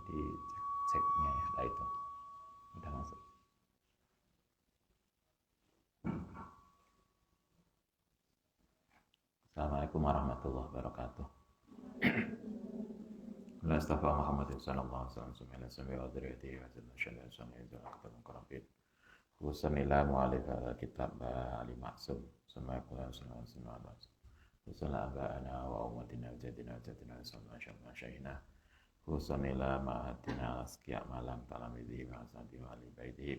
di ceknya ya. Lah itu udah masuk. Assalamualaikum warahmatullahi wabarakatuh. Allah astaghfir Muhammad sallallahu alaihi wasallam subhanahu wa ta'ala wa dzurriyyatihi wa sallallahu alaihi wasallam. Wassalamualaikum mu'alif kitab Ali Maksum Assalamualaikum warahmatullahi wabarakatuh. Wassalamu'ana wa umatina wa jadina wa jadina wa sallallahu syaihina Wassalamu'ala ma'atina asqiya malam talamidhi wa asadi wa ali baitihi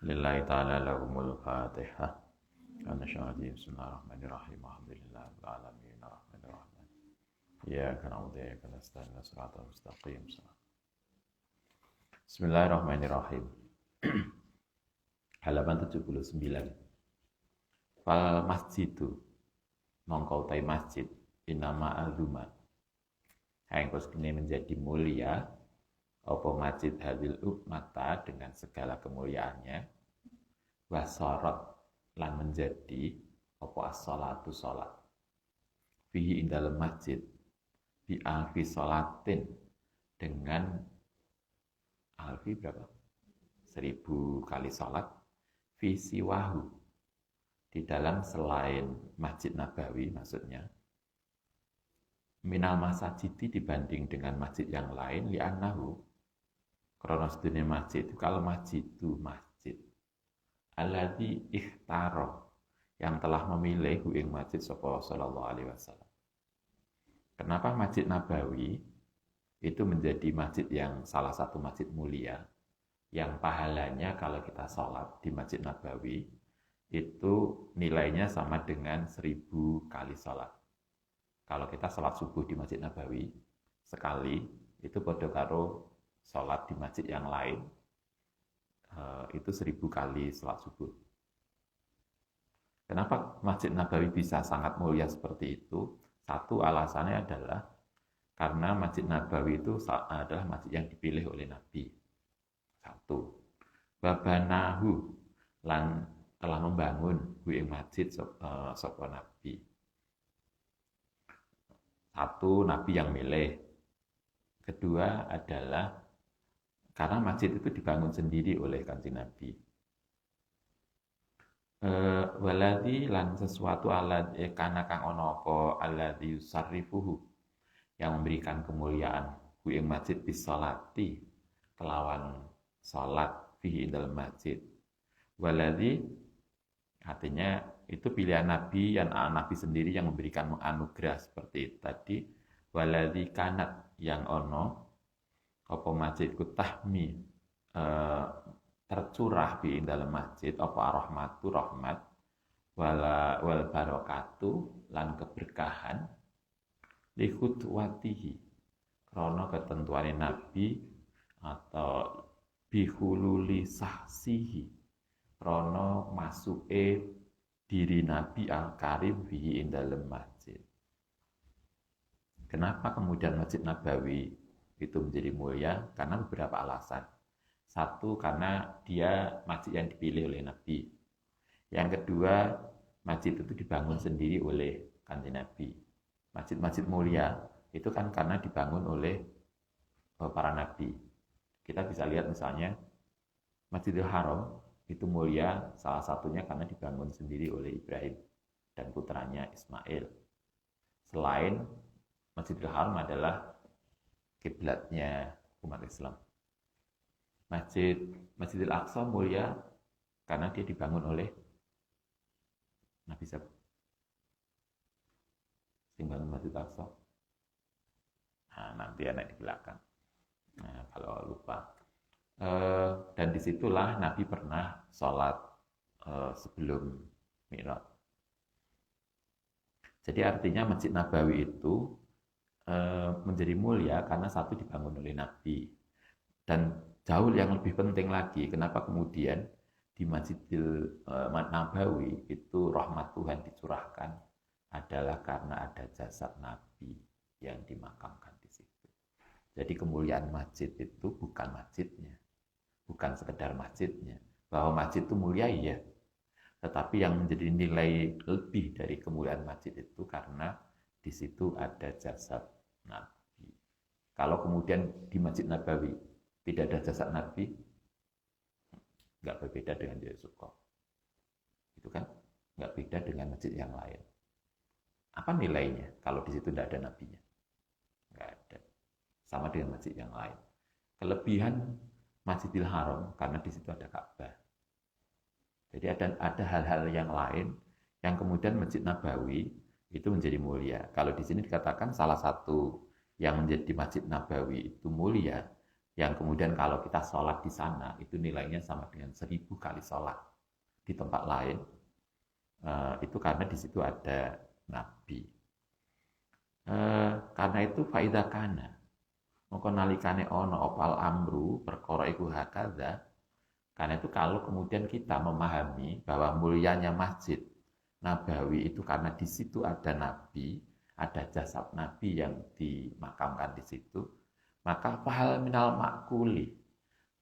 lillahi ta'ala lahumul fatihah. Ana syahadi bismillahirrahmanirrahim. Alhamdulillah alamin arrahmanirrahim. Iyyaka na'budu wa iyyaka nasta'in shiratal mustaqim. Bismillahirrahmanirrahim. Halaman 79. Fal masjidu mongko utai masjid inama azuma engkos kini menjadi mulia apa masjid hadil ummata dengan segala kemuliaannya wasorot lan menjadi apa as-salatu salat fihi indal masjid bi alfi salatin dengan alfi berapa? 1000 kali salat fi siwahu di dalam selain Masjid Nabawi maksudnya minal masajidi dibanding dengan masjid yang lain li'annahu karena sedunia masjid itu kalau masjid itu masjid alladzi ikhtaro yang telah memilih ing masjid sallallahu alaihi wasallam. Kenapa Masjid Nabawi itu menjadi masjid yang salah satu masjid mulia yang pahalanya kalau kita sholat di Masjid Nabawi itu nilainya sama dengan 1000 kali sholat. Kalau kita sholat subuh di Masjid Nabawi sekali itu pada karo sholat di masjid yang lain itu 1000 kali sholat subuh. Kenapa Masjid Nabawi bisa sangat mulia seperti itu? Satu alasannya adalah karena Masjid Nabawi itu adalah masjid yang dipilih oleh Nabi. Satu, babanahu lan telah membangun ing masjid sapa Nabi. Satu, Nabi yang milih. Kedua adalah karena masjid itu dibangun sendiri oleh Kanjeng Nabi. Waladi lan sesuatu alat kana kang ana apa alladzi yusarrifuhu yang memberikan kemuliaan ing masjid bisolati kelawan salat fihi dalam masjid. Waladzi artinya itu pilihan Nabi yang Nabi sendiri yang memberikan anugerah seperti tadi. Waladzi kanat yang ono apa masjid kutahmi tercurah di dalam masjid apa rahmatu rahmat wal barakatu lan keberkahan li khutwatihi krana ketentuane Nabi atau bihululi sahsihi rono masuke diri Nabi Al-Karim fihi indalem masjid. Kenapa kemudian Masjid Nabawi itu menjadi mulia? Karena beberapa alasan. Satu, karena dia masjid yang dipilih oleh Nabi. Yang kedua, masjid itu dibangun sendiri oleh Kanjeng Nabi. Masjid-masjid mulia itu kan karena dibangun oleh para nabi. Kita bisa lihat misalnya Masjidil Haram itu mulia salah satunya karena dibangun sendiri oleh Ibrahim dan putranya Ismail. Selain Masjidil Haram adalah kiblatnya umat Islam. Masjidil Aqsa mulia karena dia dibangun oleh Nabi siapa? Sing bangun Masjid Aqsa. Nah, nanti anak di belakang. Nah, kalau lupa. Dan disitulah Nabi pernah sholat sebelum Mi'raj. Jadi artinya Masjid Nabawi itu menjadi mulia karena satu dibangun oleh Nabi. Dan jauh yang lebih penting lagi, kenapa kemudian di Masjidil Nabawi itu rahmat Tuhan dicurahkan adalah karena ada jasad Nabi yang dimakamkan di situ. Jadi kemuliaan masjid itu bukan masjidnya, bukan sekedar masjidnya. Bahwa masjid itu mulia iya, tetapi yang menjadi nilai lebih dari kemuliaan masjid itu karena di situ ada jasad Nabi. Kalau kemudian di Masjid Nabawi tidak ada jasad Nabi, nggak berbeda dengan di Sukoh. Itu kan nggak beda dengan masjid yang lain. Apa nilainya kalau di situ tidak ada nabinya? Nggak ada. Sama dengan masjid yang lain. Kelebihan Masjidil Haram karena di situ ada Ka'bah. Jadi ada hal-hal yang lain yang kemudian Masjid Nabawi itu menjadi mulia. Kalau di sini dikatakan salah satu yang menjadi Masjid Nabawi itu mulia, yang kemudian kalau kita sholat di sana itu nilainya sama dengan 1000 kali sholat di tempat lain, itu karena di situ ada Nabi. Karena itu faidah kana mongko nalikane ono opal amru perkara iku hakadha. Karena itu kalau kemudian kita memahami bahwa mulianya Masjid Nabawi itu karena di situ ada Nabi, ada jasad Nabi yang dimakamkan di situ, maka fahal minal makuli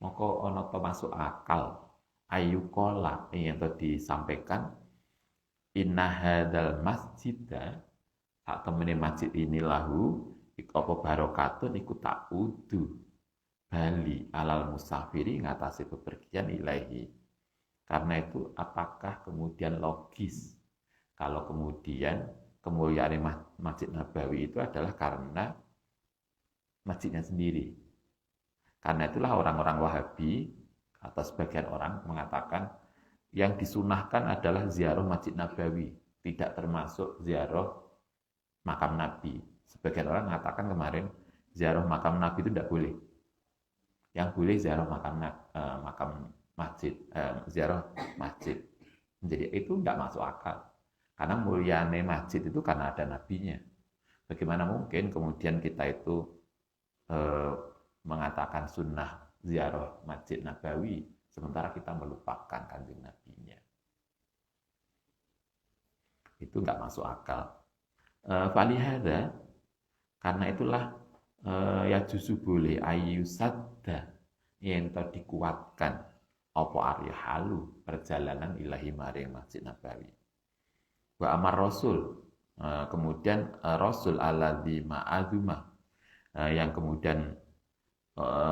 mongko ono to masuk akal ayukola yang tadi disampaikan inna hadzal masjida sak temene masjid ini lahu iku apa barokatun iku tak udu bali alal musafiri ngatasi bepergian ilahi. Karena itu apakah kemudian logis kalau kemudian kemuliaan Masjid Nabawi itu adalah karena masjidnya sendiri. Karena itulah orang-orang Wahabi atau sebagian orang mengatakan yang disunahkan adalah ziarah Masjid Nabawi, tidak termasuk ziarah makam Nabi. Sebagian orang mengatakan kemarin ziarah makam Nabi itu tidak boleh. Yang boleh ziarah makam masjid, ziarah masjid. Jadi itu tidak masuk akal. Karena muliane masjid itu karena ada nabinya. Bagaimana mungkin kemudian kita itu mengatakan sunnah ziarah Masjid Nabawi sementara kita melupakan kanjeng nabinya. Itu nggak masuk akal. Falihada, karena itulah ya justru boleh ayu sadda yang dikuatkan apa arya halu perjalanan ilahi maring Masjid Nabawi. Wa amar Rasul, kemudian Rasul alladzi ma'adzuma, yang kemudian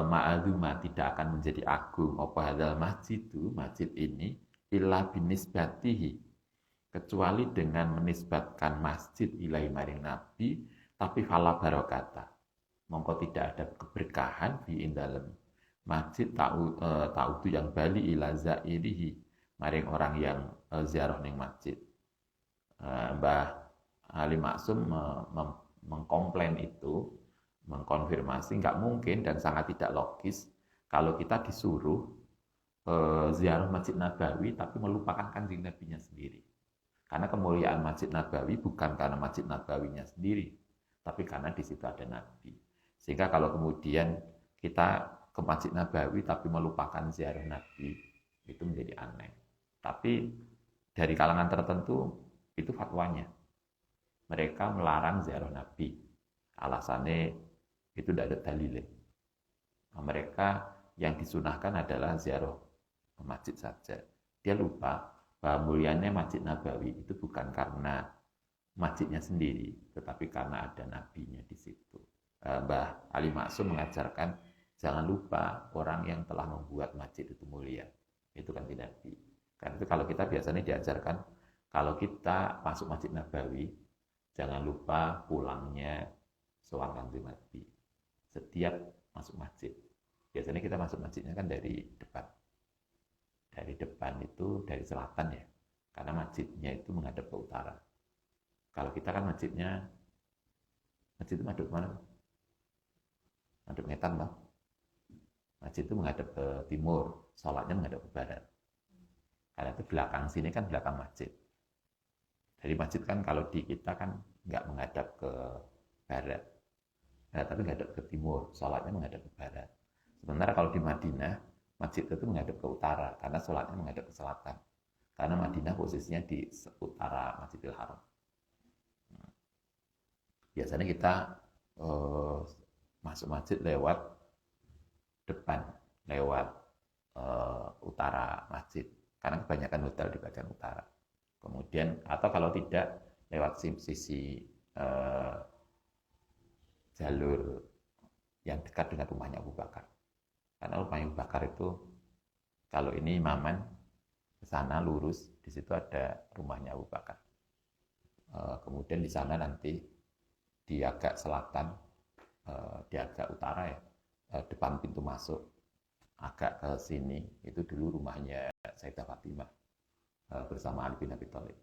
ma'adzuma tidak akan menjadi agung apa hadzal masjid itu masjid ini illa binisbatihi, kecuali dengan menisbatkan masjid ilahi maring Nabi, tapi fala barokata mongko tidak ada keberkahan di indalem masjid ta'udu yang bali ila zairihi maring orang yang ziarah ning masjid. Mbah Ali Maksum mengkomplain itu, mengkonfirmasi nggak mungkin dan sangat tidak logis kalau kita disuruh ziarah Masjid Nabawi tapi melupakan kanjeng Nabinya sendiri. Karena kemuliaan Masjid Nabawi bukan karena Masjid Nabawinya sendiri, tapi karena di situ ada Nabi. Sehingga kalau kemudian kita ke Masjid Nabawi tapi melupakan ziarah Nabi, itu menjadi aneh. Tapi dari kalangan tertentu itu fatwanya. Mereka melarang ziarah Nabi. Alasannya itu tidak ada dalilnya. Mereka yang disunahkan adalah ziarah masjid saja. Dia lupa bahwa mulianya Masjid Nabawi itu bukan karena masjidnya sendiri, tetapi karena ada nabinya di situ. Mbah Ali Maksum mengajarkan jangan lupa orang yang telah membuat masjid itu mulia. Itu kan tidak di. Karena itu kalau kita biasanya diajarkan kalau kita masuk Masjid Nabawi jangan lupa pulangnya soal kanjeng Nabi. Setiap masuk masjid. Biasanya kita masuk masjidnya kan dari depan. Dari depan itu dari selatan ya, karena masjidnya itu menghadap ke utara. Kalau kita kan masjid itu menghadap mana? Menghadap ngetan lah. Masjid itu menghadap ke timur, sholatnya menghadap ke barat. Karena itu belakang sini kan belakang masjid. Dari masjid kan kalau di kita kan nggak menghadap ke barat, tapi menghadap ke timur, sholatnya menghadap ke barat. Sementara kalau di Madinah masjid itu menghadap ke utara karena sholatnya menghadap ke selatan. Karena Madinah posisinya di utara Masjidil Haram. Biasanya kita masuk masjid lewat depan, lewat utara masjid. Karena kebanyakan hotel di bagian utara. Kemudian atau kalau tidak lewat sisi jalur yang dekat dengan rumahnya Abu Bakar. Karena rumahnya Abu Bakar itu, kalau ini imaman ke sana lurus, di situ ada rumahnya Abu Bakar. Kemudian di sana nanti di agak selatan, di agak utara ya, depan pintu masuk, agak ke sini, itu dulu rumahnya Sayyidah Fatimah bersama Ali bin Abi Thalib.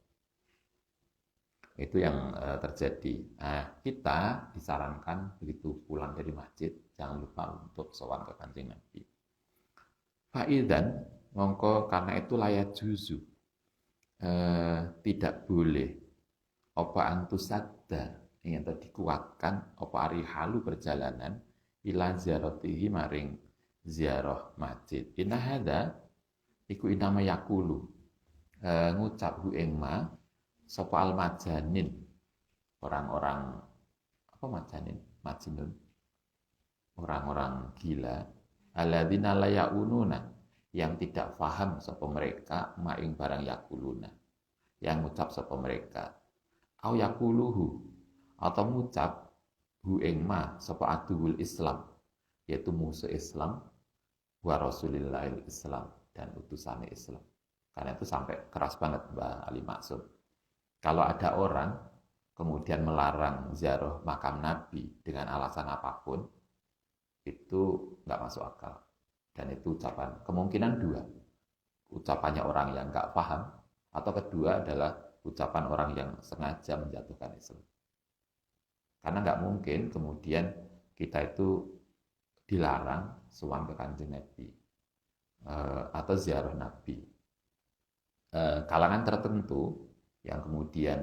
Itu yang terjadi. Kita disarankan begitu pulang dari masjid, jangan lupa untuk sowan ke Kanjeng Nabi. Faidan, mongko karena itu layak juzu, tidak boleh apa antusadda ingin dikuatkan apa ari halu perjalanan ila ziaratihi maring ziarah masjid. Inna hadza iku inama yakulu, ngucap hu ing ma sapa al majanin, orang-orang apa majanin, majnun, orang-orang gila, alladzina la yaununa, yang tidak faham sapa mereka maing barang yakuluna, yang ngucap sapa mereka, au yakuluhu, atau ngucap hu ing ma sapa aduwul Islam, yaitu musuh Islam, wa rasulillahil Islam, dan utusan Islam. Karena itu sampai keras banget Mbak Ali Maksud. Kalau ada orang kemudian melarang ziarah makam Nabi dengan alasan apapun, itu nggak masuk akal. Dan itu ucapan, kemungkinan dua. Ucapannya orang yang nggak paham, atau kedua adalah ucapan orang yang sengaja menjatuhkan Islam. Karena nggak mungkin kemudian kita itu dilarang sowan ke Kanjeng Nabi atau ziarah Nabi. Kalangan tertentu yang kemudian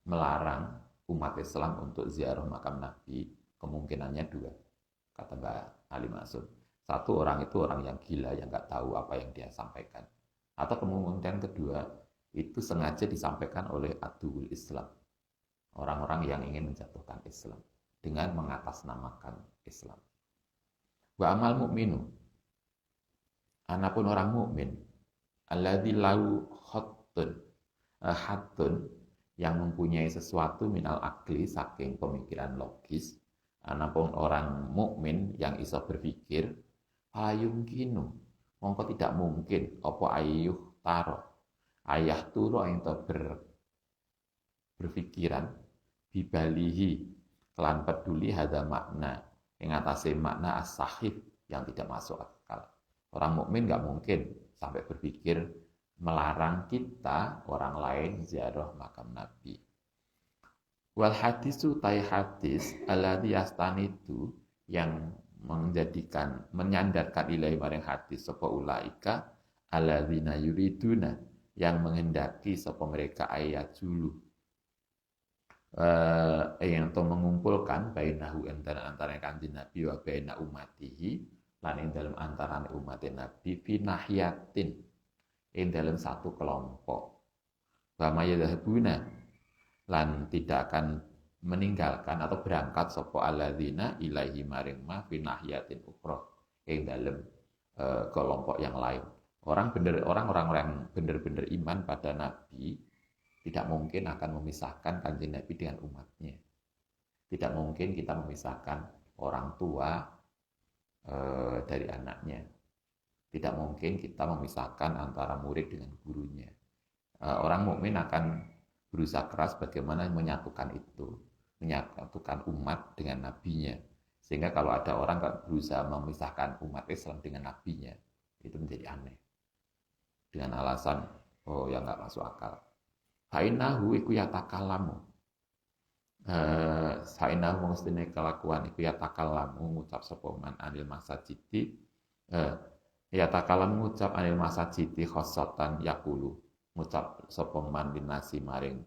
melarang umat Islam untuk ziarah makam Nabi, kemungkinannya dua, kata Mbak Ali Maksud. Satu, orang itu orang yang gila, yang nggak tahu apa yang dia sampaikan. Atau kemungkinan kedua, itu sengaja disampaikan oleh aduwul Islam, orang-orang yang ingin menjatuhkan Islam dengan mengatasnamakan Islam. Wa amal mu'minu, anapun orang mukmin, alladzi lahu hatun, yang mempunyai sesuatu minal akli, saking pemikiran logis, anapun orang mukmin yang iso berpikir, ayumkinu, mongko tidak mungkin apa ayuh taro, ayah turu yang berpikiran bibalihi kelan peduli hada makna yang atase makna as-sahih yang tidak masuk akal. Orang mukmin nggak mungkin sampai berpikir melarang kita orang lain ziarah makam Nabi. Wal hadisu tai hadis alladzi yastanidu, yang menyandarkan ilahi maring hadis sapa ulaika alladzina yuriduna, yang menghendaki sapa mereka ayat dulu yang to mengumpulkan bainahu antara Kanjeng Nabi wa baina umatihi, lan ing dalam antarané umat Nabi fi nahiyatin, ing dalam satu kelompok. Wa mayadhabuna, lan tidak akan meninggalkan atau berangkat sapa alladzina ilaihi maring ma fi nahiyatin ukhra, ing dalam kelompok yang lain. Orang-orang yang benar-benar iman pada Nabi tidak mungkin akan memisahkan Kanjeng Nabi dengan umatnya. Tidak mungkin kita memisahkan orang tua dari anaknya. Tidak mungkin kita memisahkan antara murid dengan gurunya. Orang mukmin akan berusaha keras bagaimana menyatukan itu, menyatukan umat dengan nabinya. Sehingga kalau ada orang berusaha memisahkan umat Islam dengan nabinya, itu menjadi aneh. Dengan alasan, oh yang nggak masuk akal. Fa'innahu iku yatakalamu. Fa'innahu mengustine kelakuan iku yatakalamu, ngucap sapa man anil masajidi, yatakalam ngucap anil masajidi khosotan yakulu, ngucap sapa man binasi maring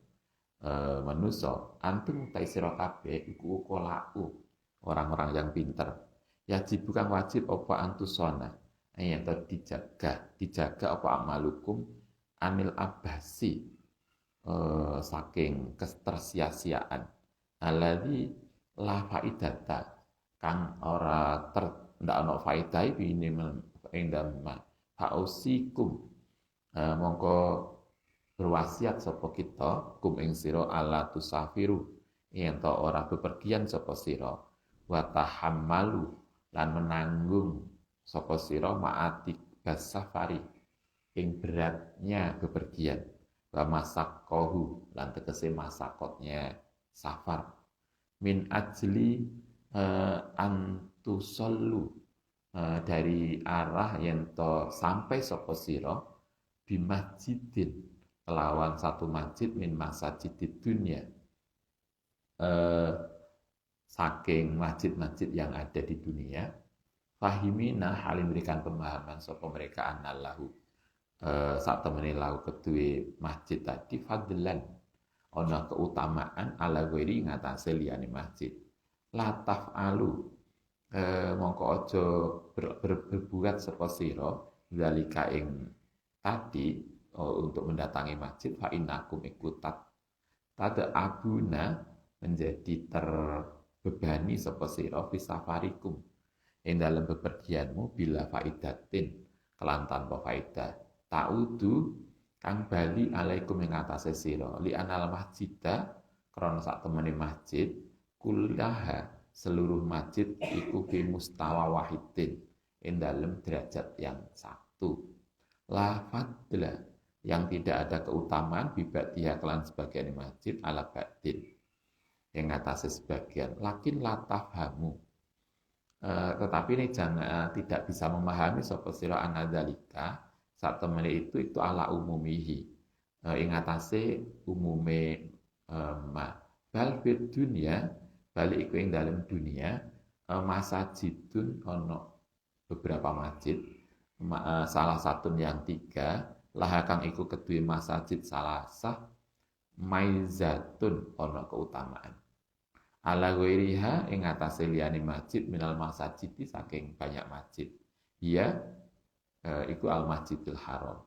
manusa, antum taisira kabeh iku ukolau, orang-orang yang pinter. Yajib bukan wajib apa antusona, yang dijaga apa amalukum anil abasi, saking ketersia-siaan, alladzi la faidata, kang ora ndak ana faedah ini endam fausikum, mongko berwasiat sapa kita kum ing sira ala tusafiru, yen to ora bepergian sapa sira, wa tahammalu lan menanggung sapa sira ma'ati basafari ing beratnya bepergian wa masakohu lan tegese masakotnya safar min ajli antusollu dari arah yen to sampai sapa sira bimasjidin kelawan satu masjid min masajidid dunya eh, saking masjid-masjid yang ada di dunia fahimina halim memberikan pemahaman sapa mereka anallahu saat temani lahu kedue masjid tadi fadlan ana keutamaan ala ghairi ngatasé liyane masjid lataf alu mongko aja berbuat sapa sira zalika ing tadi untuk mendatangi masjid fa innakum ikutat tada abuna menjadi terbebani sapa sira fi safarikum ing dalam bepergianmu bila faidatin kelan tanpa faidah ta'udu kang bali alaikum ing atase sira li anal masjida krana sak temene masjid kullaha seluruh masjid iku fi mustawa wahidin ing dalam derajat yang satu la fadla yang tidak ada keutamaan bibatiha kelan sebagian masjid ala ba'din yang atasnya sebagian lakin latafhamu tetapi ini jangan tidak bisa memahami sapa sira anadzalika saat temene itu ala umumihi ing atase umume ma bal fid dunya balik iku ing dalam dunia masajidun ono beberapa masjid salah satu yang tiga lah kang iku kedue masjid salasah maizatun ono keutamaan ala ghairiha ing atase liyane masjid minal masjid saking banyak masjid iya iku al masjidil haram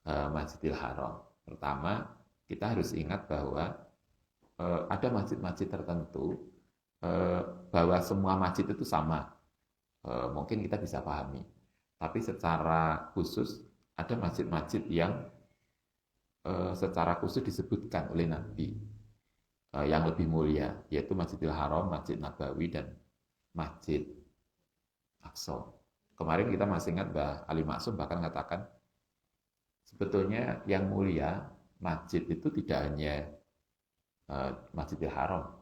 masjidil haram pertama kita harus ingat bahwa ada masjid-masjid tertentu bahwa semua masjid itu sama mungkin kita bisa pahami tapi secara khusus ada masjid-masjid yang secara khusus disebutkan oleh Nabi yang lebih mulia, yaitu Masjidil Haram, Masjid Nabawi, dan Masjid Aqsa. Kemarin kita masih ingat Mbah Ali Maksum bahkan mengatakan, sebetulnya yang mulia, masjid itu tidak hanya Masjidil Haram,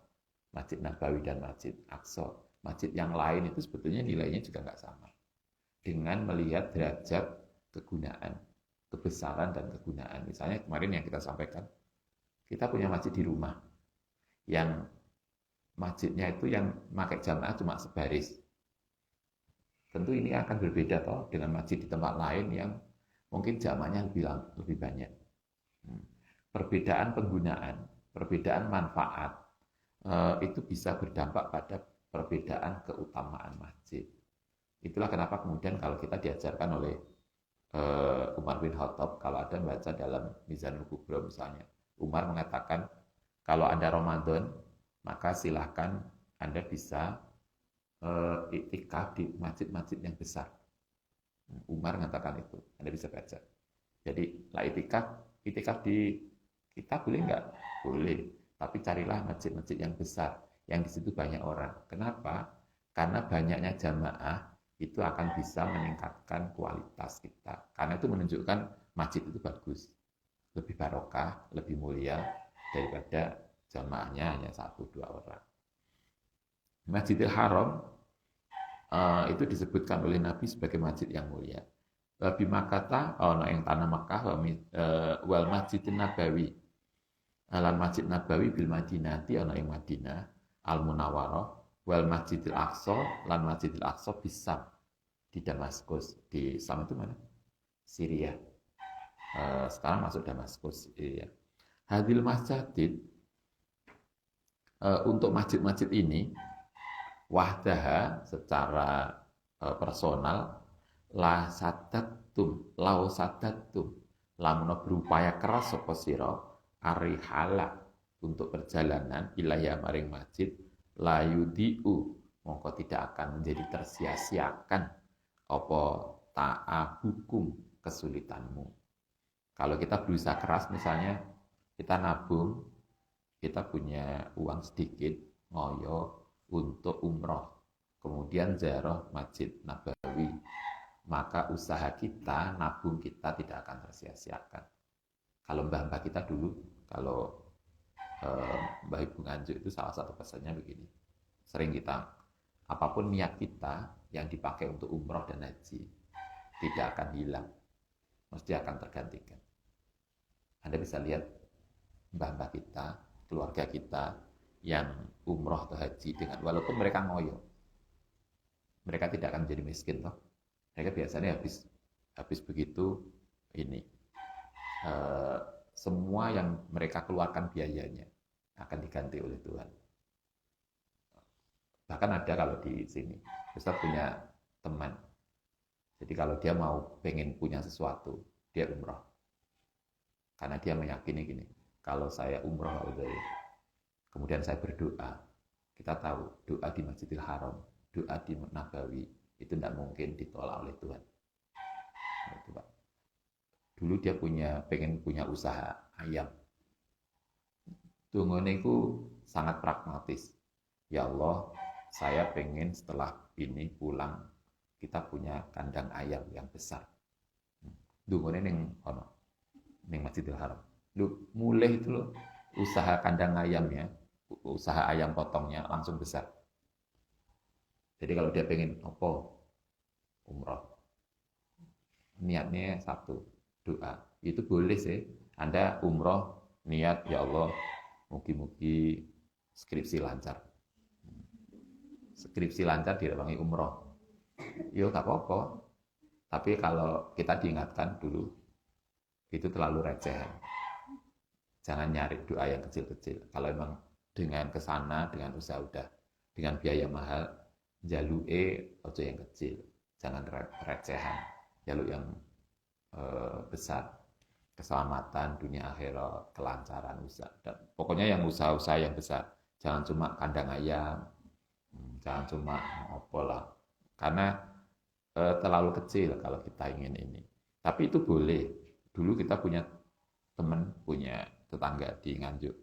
Masjid Nabawi, dan Masjid Aqsa. Masjid yang lain itu sebetulnya nilainya juga nggak sama. Dengan melihat derajat kegunaan, kebesaran dan kegunaan. Misalnya kemarin yang kita sampaikan, kita punya masjid di rumah, yang masjidnya itu yang pakai jamaah cuma sebaris. Tentu ini akan berbeda toh dengan masjid di tempat lain yang mungkin jamaahnya lebih banyak. Perbedaan penggunaan, perbedaan manfaat itu bisa berdampak pada perbedaan keutamaan masjid. Itulah kenapa kemudian kalau kita diajarkan oleh Umar bin Khattab, kalau ada baca dalam Mizanul Kubra misalnya, Umar mengatakan kalau Anda Ramadan, maka silahkan Anda bisa iktikaf di masjid-masjid yang besar. Umar mengatakan itu, Anda bisa baca. Jadi, lah iktikaf di kita boleh nggak? Boleh. Tapi carilah masjid-masjid yang besar, yang di situ banyak orang. Kenapa? Karena banyaknya jamaah itu akan bisa meningkatkan kualitas kita. Karena itu menunjukkan masjid itu bagus, lebih barokah, lebih mulia daripada jamaahnya hanya 1-2 orang. Masjidil Haram itu disebutkan oleh Nabi sebagai masjid yang mulia. Bi Makkah ana ing tanah Makkah wal Masjidin Nabawi. Lan Masjid Nabawi bil Madinati ana ing Madinah Al Munawwarah wal Masjidil Aqsa lan Masjidil Aqsa bisam di Damaskus. Di Sam itu mana? Syria. Sekarang masuk Damaskus. Iya. Hadil masjid untuk masjid-masjid ini wahdaha secara personal la sadatum lamun berupaya keras sapa sira arihala untuk perjalanan ilaya maring masjid la yudiu mongko tidak akan menjadi tersia-siakan apa ta'abukum kesulitanmu. Kalau kita berusaha keras misalnya kita nabung, kita punya uang sedikit, ngoyo untuk umroh. kemudian ziarah Masjid Nabawi, maka usaha kita, nabung kita tidak akan tersia-siakan. Kalau mbah-mbah kita dulu, kalau Mbah Ibu Nganjuk itu salah satu pesannya begini, sering kita, apapun niat kita yang dipakai untuk umroh dan haji, tidak akan hilang, mesti akan tergantikan. Anda bisa lihat mbah-mbah kita, keluarga kita yang umroh atau haji dengan, walaupun mereka ngoyo, mereka tidak akan menjadi miskin toh. Mereka biasanya habis begitu ini semua yang mereka keluarkan biayanya akan diganti oleh Tuhan. Bahkan ada kalau di sini, Ustaz punya teman. Jadi kalau dia mau pengen punya sesuatu, dia umroh. Karena dia meyakini gini, kalau saya umroh kemudian saya berdoa, kita tahu doa di Masjidil Haram, doa di Nabawi itu tidak mungkin ditolak oleh Tuhan. Nah, itu Pak. Dulu dia pengen punya usaha ayam. Tungguneku sangat pragmatis. Ya Allah, saya pengen setelah ini pulang kita punya kandang ayam yang besar. Tunggunya ning Masjidil Haram. Lu mulai itu loh usaha kandang ayamnya, usaha ayam potongnya langsung besar. Jadi kalau dia pengen umroh, niatnya satu, doa. Itu boleh sih. Anda umroh niat ya Allah, mugi-mugi skripsi lancar. Skripsi lancar direwangi umroh. Yo gak apa-apa. Tapi kalau kita diingatkan dulu, itu terlalu receh. Jangan nyari doa yang kecil-kecil. Kalau memang dengan kesana, dengan usaha udah, dengan biaya mahal, jalue ojo yang kecil. Jangan recehan. Jaluk yang besar, keselamatan dunia akhirat, kelancaran usaha, dan pokoknya yang usaha-usaha yang besar. Jangan cuma kandang ayam, jangan cuma lah, karena terlalu kecil kalau kita ingin ini. Tapi itu boleh. Dulu kita punya teman, punya tetangga di Nganjuk,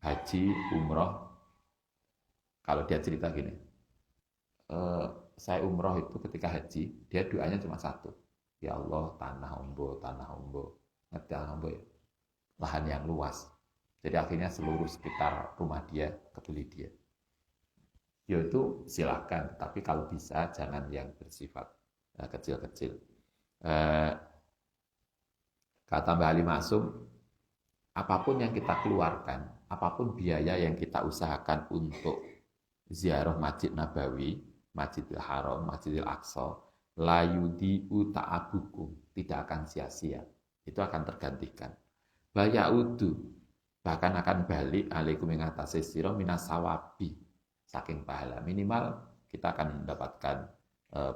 haji, umroh. Kalau dia cerita gini, saya umroh itu ketika haji, dia doanya cuma satu. Ya Allah, tanah ombo, ngerti tanah ombo ya? Lahan yang luas. Jadi akhirnya seluruh sekitar rumah dia kebeli dia. Ya itu silakan, tapi kalau bisa jangan yang bersifat kecil-kecil. Kata Mbah Ali Maksum, apapun yang kita keluarkan, apapun biaya yang kita usahakan untuk ziarah Masjid Nabawi, Masjidil Haram, Masjidil Aqsa, layudi'u ta'abukum, tidak akan sia-sia, itu akan tergantikan. Bayaudu, bahkan akan balik alaikum ing atase sira minas sawabi, saking pahala. Minimal kita akan mendapatkan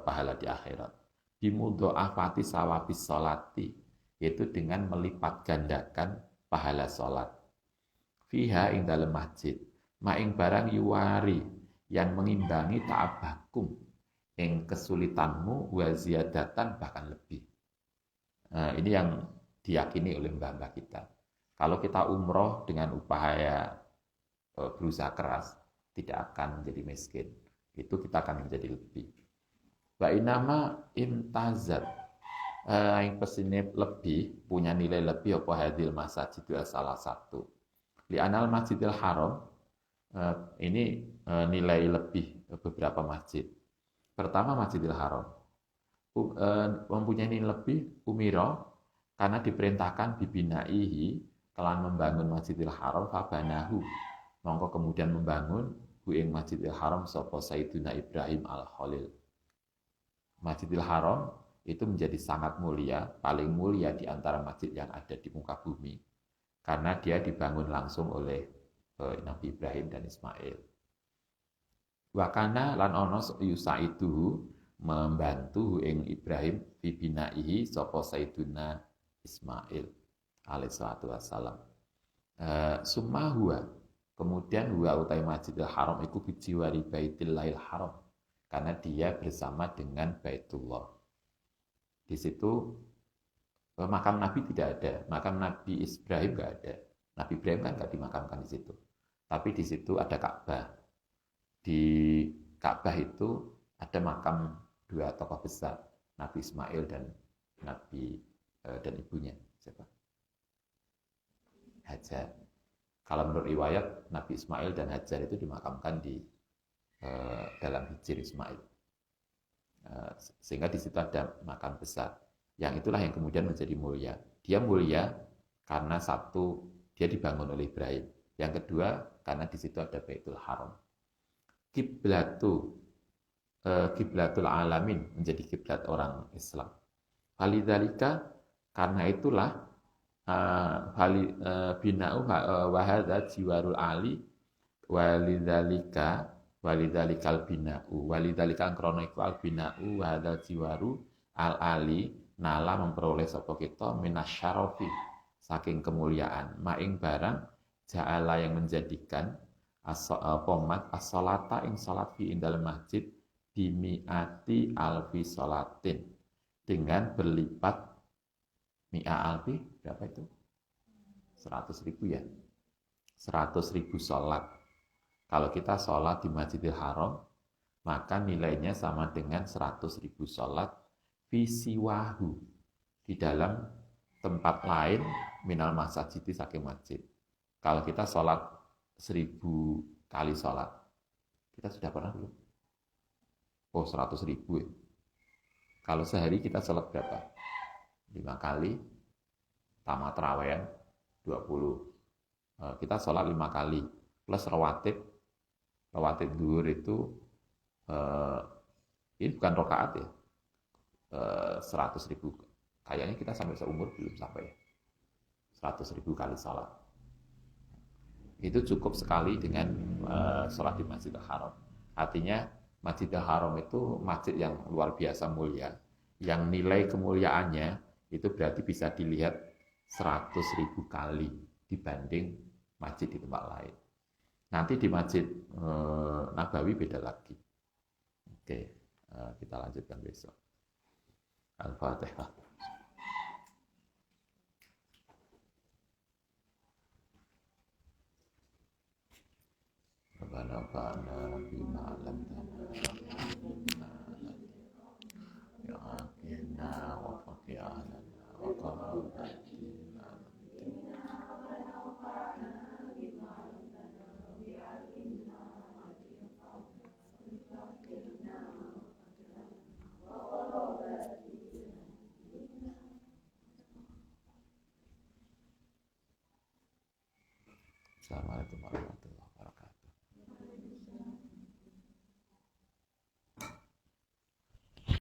pahala di akhirat. Bimudho'afati sawabis sholati, yaitu dengan melipat gandakan pahala sholat. Fiha ing dalem masjid, maing barang yuwari, yang mengimbangi ta'abakum, yang kesulitanmu wa ziyadatan, bahkan lebih. Ini yang diyakini oleh mbah-mbah kita. Kalau kita umroh dengan upaya berusaha keras, tidak akan menjadi miskin. Itu kita akan menjadi lebih. Wa inama imtazat, yang pesine lebih, punya nilai lebih apa hadil masjid itu salah satu. Li anal Masjidil Haram, ini nilai lebih beberapa masjid. Pertama Masjidil Haram mempunyai nilai lebih umiro, karena diperintahkan bibinaihi, telah membangun Masjidil Haram, fabanahu, mongko kemudian membangun ing Masjidil Haram sapa Sayyidina Ibrahim Al-Khalil. Masjidil Haram itu menjadi sangat mulia, paling mulia di antara masjid yang ada di muka bumi, karena dia dibangun langsung oleh Nabi Ibrahim dan Ismail. Wakana lan ono yusaidu, membantu ing Ibrahim bibinaihi sapa Sayyidina Ismail alaihi salatu wassalam. Summa huwa, kemudian huwa utai Masjidil Haram iku bijiwari Baitillahil Haram, karena dia bersama dengan Baitullah. Di situ makam Nabi tidak ada, makam Nabi Ibrahim nggak ada. Nabi Ibrahim kan nggak dimakamkan di situ. Tapi di situ ada Ka'bah. Di Ka'bah itu ada makam dua tokoh besar, Nabi Ismail dan dan ibunya siapa? Hajar. Kalau menurut riwayat Nabi Ismail dan Hajar itu dimakamkan di dalam hijir Ismail. Sehingga di situ ada makam besar. Yang itulah yang kemudian menjadi mulia. Dia mulia karena satu, dia dibangun oleh Ibrahim. Yang kedua, karena di situ ada Baitul Haram. Kiblatul alamin, menjadi kiblat orang Islam. Walidzalika, karena itulah bina'u wahadza jiwarul ali walidzalikal bina'u walidzalikal krana iku al bina'u wahadza jiwaru al ali nala memperoleh sapa kita minasyarafi saking kemuliaan maing barang ja'ala yang menjadikan pomat as-salata ing salat fi dalam masjid bimiati alfi salatin dengan berlipat mi'a alfi berapa itu? 100.000 ya? 100.000 sholat. Kalau kita sholat di Masjidil Haram, maka nilainya sama dengan 100.000 sholat visiwahu di dalam tempat lain minal masjid saking masjid. Kalau kita sholat 1.000 kali sholat, kita sudah pernah belum? Oh, 100.000 ya. Kalau sehari kita sholat berapa? 5 kali, tamat rawean 20. Kita sholat 5 kali, plus rawatib duhur itu, ini bukan rokaat ya, 100.000. Kayaknya kita sampai seumur belum sampai ya. 100.000 kali sholat. Itu cukup sekali dengan sholat di Masjidil Haram. Artinya Masjidil Haram itu masjid yang luar biasa mulia, yang nilai kemuliaannya itu berarti bisa dilihat 100.000 kali dibanding masjid di tempat lain. Nanti di Masjid Nabawi beda lagi. Oke, kita lanjutkan besok. Al-Fatihah. Rabbana fa'na bima 'allamtana ya aqina wa faqihana wa qarrabatina Assalamualaikum warahmatullahi wabarakatuh.